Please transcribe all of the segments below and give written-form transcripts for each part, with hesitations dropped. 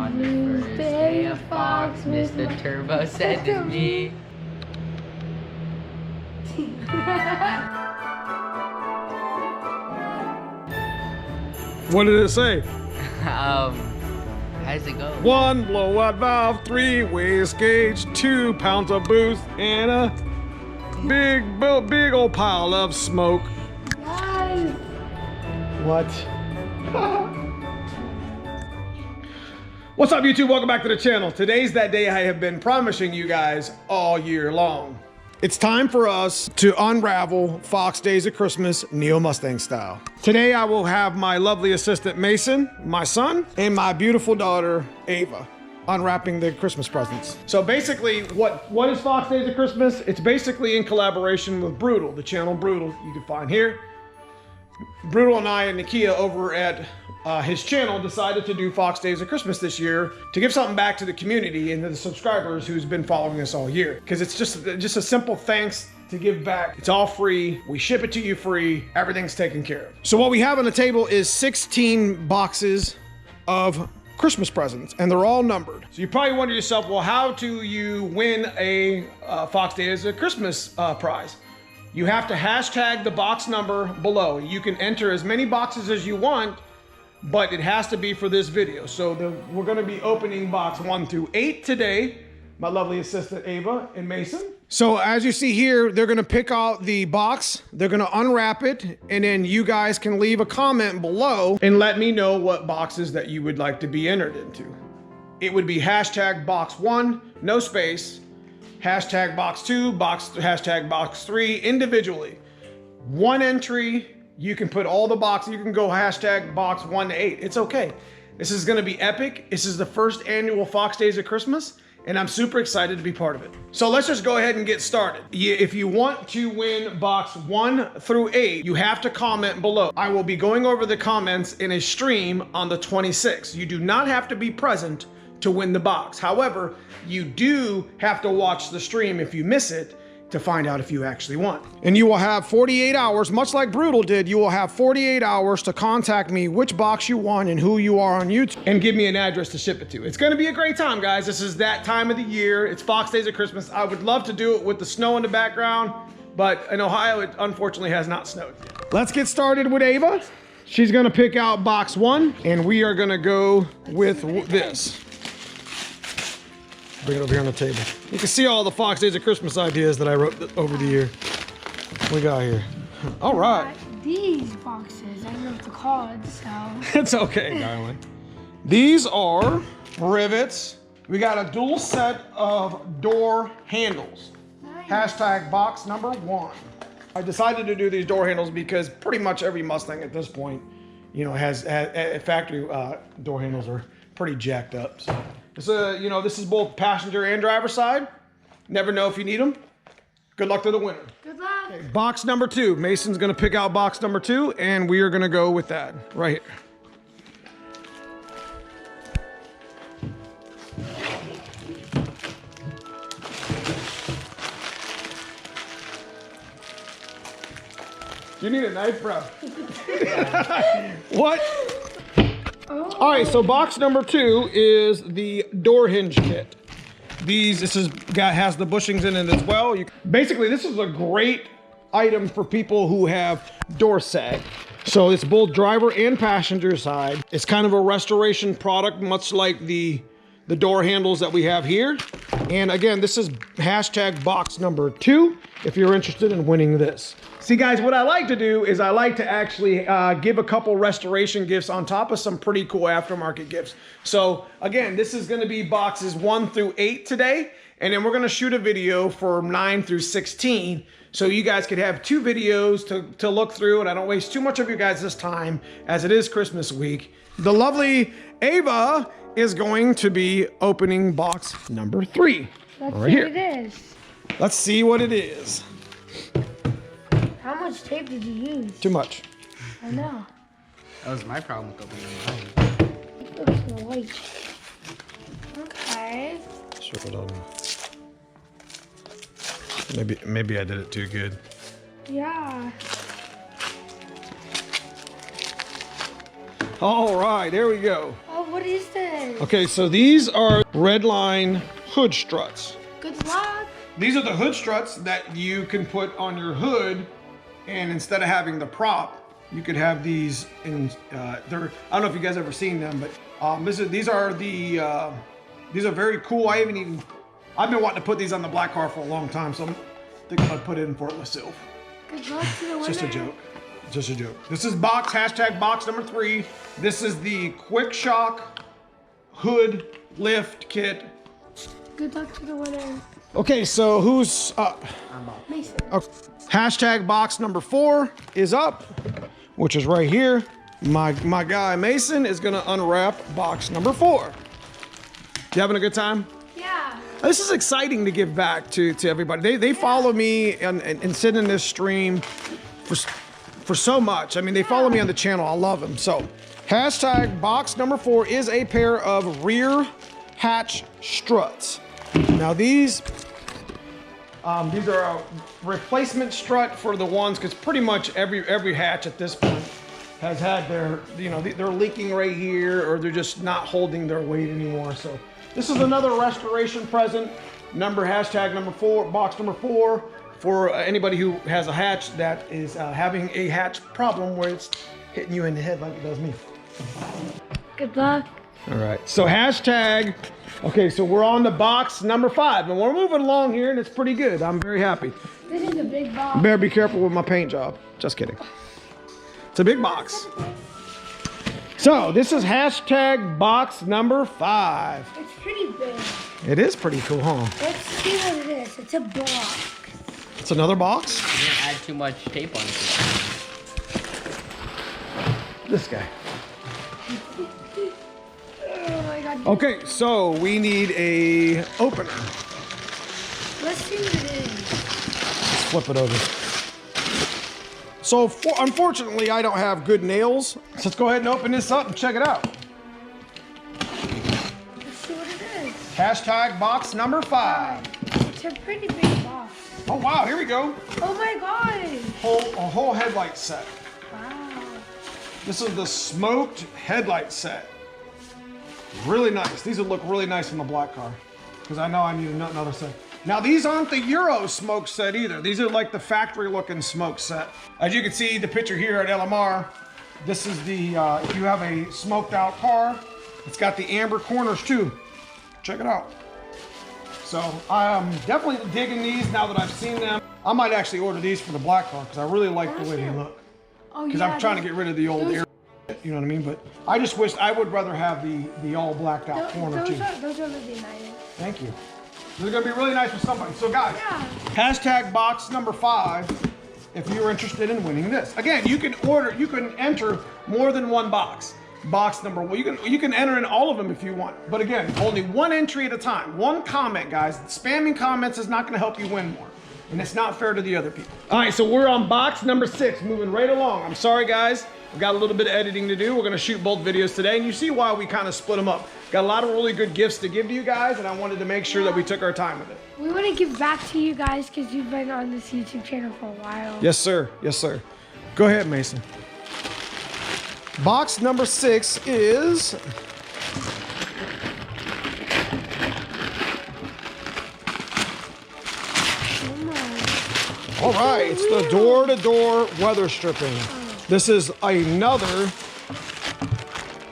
On the first day of Fox, Mr. Turbo said to me. What did it say? How does it go? 1 blowout valve, 3 waste gauge, 2 pounds of boost, and a big old pile of smoke. Nice. What? What's up, YouTube? Welcome back to the channel. Today's that day I have been promising you guys all year long. It's time for us to unravel Fox Days of Christmas Neo-Mustang style. Today I will have my lovely assistant Mason, my son, and my beautiful daughter Ava unwrapping the Christmas presents. So basically, what is Fox Days of Christmas? It's basically in collaboration with Brutal, the channel Brutal you can find here. Brutal and I and Nakia over at his channel decided to do Fox Days of Christmas this year to give something back to the community and to the subscribers who's been following us all year. Because it's just a simple thanks to give back. It's all free. We ship it to you free. Everything's taken care of. So what we have on the table is 16 boxes of Christmas presents, and they're all numbered. So you probably wonder to yourself, well, how do you win a Fox Days of Christmas prize? You have to hashtag the box number below. You can enter as many boxes as you want, but it has to be for this video. So we're gonna be opening box 1 through 8 today. My lovely assistant Ava and Mason. So as you see here, they're gonna pick out the box, they're gonna unwrap it, and then you guys can leave a comment below and let me know what boxes that you would like to be entered into. It would be hashtag box 1, no space, hashtag box 2, hashtag box 3 individually. One entry. You can put all the boxes, you can go hashtag box 1 to 8. It's okay. This is gonna be epic. This is the first annual Fox Days of Christmas, and I'm super excited to be part of it. So let's just go ahead and get started. If you want to win box 1 through 8, you have to comment below. I will be going over the comments in a stream on the 26th. You do not have to be present to win the box. However, you do have to watch the stream if you miss it to find out if you actually won. And you will have 48 hours, much like Brutal did, you will have 48 hours to contact me which box you won and who you are on YouTube and give me an address to ship it to. It's gonna be a great time, guys. This is that time of the year. It's Fox Days of Christmas. I would love to do it with the snow in the background, but in Ohio, it unfortunately has not snowed yet. Let's get started with Ava. She's gonna pick out box 1, and we are gonna go with this. Bring it over here on the table. You can see all the Fox Days of Christmas ideas that I wrote over the year. What we got here? All right. These boxes, I don't know what to call it, so. It's okay, darling. These are rivets. We got a dual set of door handles. Nice. Hashtag box number 1. I decided to do these door handles because pretty much every Mustang at this point, you know, has factory door handles are pretty jacked up. So. You know, this is both passenger and driver side. Never know if you need them. Good luck to the winner. Good luck. Okay, box number 2. Mason's gonna pick out box number 2, and we are gonna go with that right here. You need a knife, bro. What? Oh. All right, so box number 2 is the door hinge kit. This has the bushings in it as well. Basically, this is a great item for people who have door sag. So it's both driver and passenger side. It's kind of a restoration product, much like the door handles that we have here. And again, this is hashtag box number 2 if you're interested in winning this. See guys, what I like to do is I like to actually give a couple restoration gifts on top of some pretty cool aftermarket gifts. So again, this is gonna be boxes 1 through 8 today, and then we're gonna shoot a video for 9 through 16. So you guys could have 2 videos to look through, and I don't waste too much of you guys' time as it is Christmas week. The lovely Ava is going to be opening box number 3. Let's right see here. what it is. Let's see what it is. How much tape did you use? Too much. I know. That was my problem with opening mine. It looks white. Okay. Sure, maybe I did it too good. Yeah. All right, there we go. Oh, what is this? Okay, so these are red line hood struts. Good luck. These are the hood struts that you can put on your hood, and instead of having the prop, you could have these in. I don't know if you guys ever seen them, but these are very cool. I've been wanting to put these on the black car for a long time, so I'm thinking I'd put it in for it myself. Good luck to the winner. It's just a joke. Just a joke. This is hashtag box number 3. This is the Quick Shock hood lift kit. Good luck to the winner. Okay, so who's up? I'm up. Mason. Hashtag box number 4 is up, which is right here. My guy Mason is gonna unwrap box number 4. You having a good time? Yeah. This is exciting to give back to everybody. They follow me and sit in this stream for so much. I mean, they follow me on the channel. I love them. So, hashtag box number 4 is a pair of rear hatch struts. Now these are a replacement strut for the ones, because pretty much every hatch at this point has had their, they're leaking right here, or they're just not holding their weight anymore. So this is another restoration present. Hashtag number 4, box number 4, for anybody who has a hatch that is having a hatch problem where it's hitting you in the head like it does me. Good luck. All right, so hashtag, okay, so we're on to box number 5, and we're moving along here, and it's pretty good. I'm very happy. This is a big box. Better be careful with my paint job. Just kidding. It's a big box. So this is hashtag box number 5. It's pretty big. It is pretty cool, huh? Let's see what it is. It's a box. It's another box? You didn't add too much tape on it. This guy. Oh my god. Okay, so we need a opener. Let's see what it is. Flip it over. So unfortunately, I don't have good nails. So let's go ahead and open this up and check it out. Let's see what it is. Hashtag box number 5. It's a pretty big box. Oh wow, here we go. Oh my gosh. A whole headlight set. Wow. This is the smoked headlight set. Really nice. These would look really nice in the black car, because I know I need another set. Now these aren't the Euro smoke set either. These are like the factory looking smoke set. As you can see the picture here at LMR, this is the, if you have a smoked out car, it's got the amber corners too. Check it out. So I'm definitely digging these now that I've seen them. I might actually order these for the black car, because I really like the way they look. Oh, Because I'm trying to get rid of the old air, you know what I mean? But I just wish, I would rather have the all blacked out corner too. Those are really nice. Thank you. This is gonna be really nice for somebody. So guys, hashtag box number 5 if you're interested in winning this. Again, you can enter more than one box. Box number 1, you can enter in all of them if you want. But again, only one entry at a time. One comment, guys. Spamming comments is not gonna help you win more. And it's not fair to the other people. All right, so we're on box number 6, moving right along. I'm sorry, guys. We've got a little bit of editing to do. We're gonna shoot both videos today, and you see why we kind of split them up. Got a lot of really good gifts to give to you guys, and I wanted to make sure that we took our time with it. We want to give back to you guys because you've been on this YouTube channel for a while. Yes, sir. Yes, sir. Go ahead, Mason. Box number 6 is... All right, it's the door-to-door weather stripping. This is another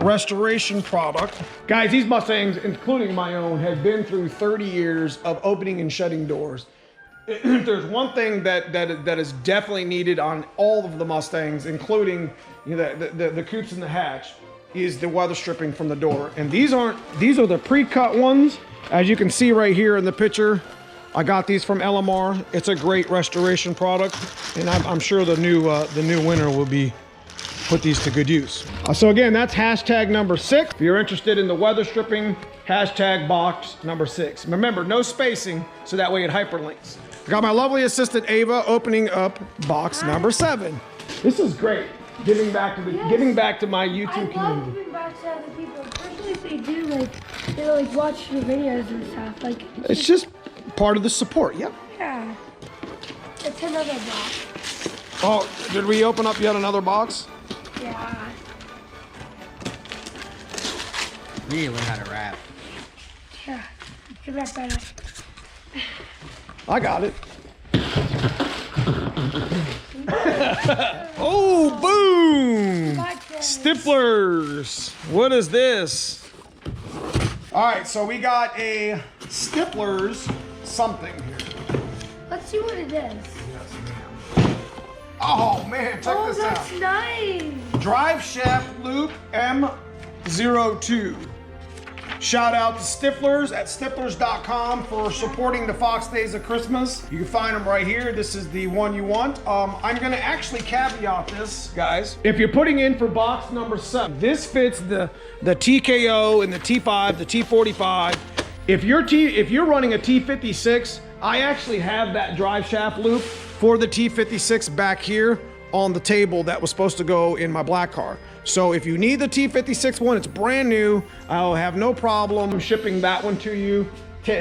restoration product. Guys, these Mustangs, including my own, have been through 30 years of opening and shutting doors. If there's one thing that is definitely needed on all of the Mustangs, including the coupes and the hatch, is the weather stripping from the door. And these are the pre-cut ones. As you can see right here in the picture, I got these from LMR. It's a great restoration product, and I'm sure the new winner will be put these to good use. So again, that's hashtag number 6. If you're interested in the weather stripping, hashtag box number 6. Remember, no spacing, so that way it hyperlinks. I got my lovely assistant Ava opening up box number 7. This is great. Giving back to my YouTube community. I love giving back to other people, especially if they do they watch your videos and stuff. Like it's just part of the support. Yep. Yeah. It's another box. Oh, did we open up yet another box? Yeah. We need to learn how to rap. Yeah, give that better. I got it. Oh, boom! Stipplers. What is this? All right, so we got a Stipplers something here. Let's see what it is. Oh man, check this out. Oh, that's nice. Drive shaft loop M02. Shout out to Stiflers at stiflers.com for supporting the Fox Days of Christmas. You can find them right here. This is the one you want. I'm gonna actually caveat this, guys. If you're putting in for box number 7, this fits the TKO and the T5, the T45. If you're running a T56, I actually have that drive shaft loop for the T56 back here on the table that was supposed to go in my black car. So if you need the T56 one, it's brand new. I'll have no problem shipping that one to you,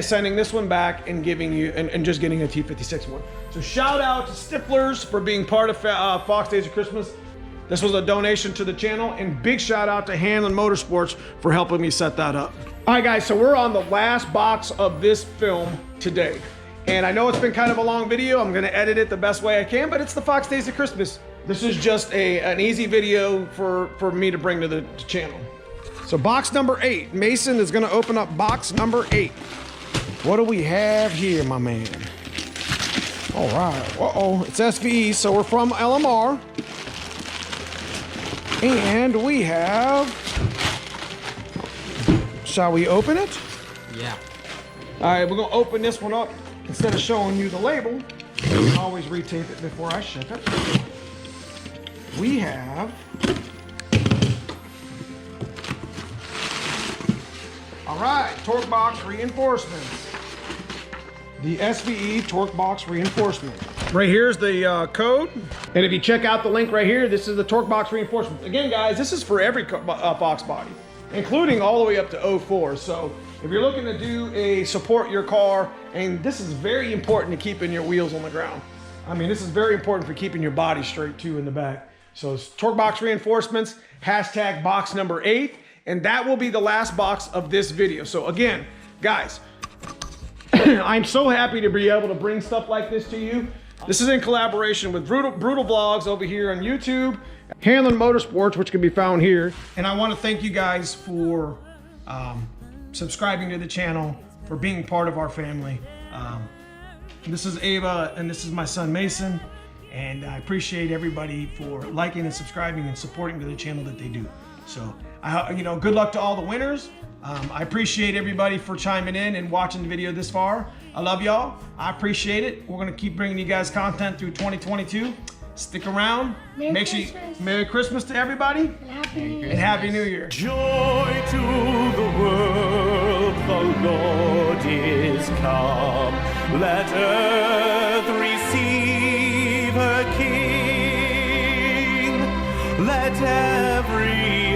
sending this one back and giving you, and just getting a T56 one. So shout out to Stiflers for being part of Fox Days of Christmas. This was a donation to the channel, and big shout out to Hanlon Motorsports for helping me set that up. All right guys, so we're on the last box of this film today. And I know it's been kind of a long video. I'm gonna edit it the best way I can, but it's the Fox Days of Christmas. This is just an easy video for me to bring to the channel. So box number 8, Mason is gonna open up box number 8. What do we have here, my man? All right, uh-oh, it's SVE, so we're from LMR. And we have, shall we open it? Yeah. All right, we're gonna open this one up. Instead of showing you the label, you can always retape it before I ship it. We have, all right, torque box reinforcements. The SVE torque box reinforcement. Right here's the code. And if you check out the link right here, this is the torque box reinforcement. Again, guys, this is for every Foxbody, including all the way up to 04. So if you're looking to do a support your car, and this is very important to keeping your wheels on the ground. I mean, this is very important for keeping your body straight too in the back. So it's torque box reinforcements, hashtag box number 8, and that will be the last box of this video. So again, guys, I'm so happy to be able to bring stuff like this to you. This is in collaboration with Brutal Vlogs over here on YouTube, Hanlon Motorsports, which can be found here. And I want to thank you guys for subscribing to the channel, for being part of our family. This is Ava, and this is my son Mason, and I appreciate everybody for liking and subscribing and supporting to the channel that they do. So, good luck to all the winners. I appreciate everybody for chiming in and watching the video this far. I love y'all. I appreciate it. We're gonna keep bringing you guys content through 2022. Stick around. Merry Christmas to everybody. And Happy New Year. Joy to the world, the Lord is come. Let earth receive her King. Let every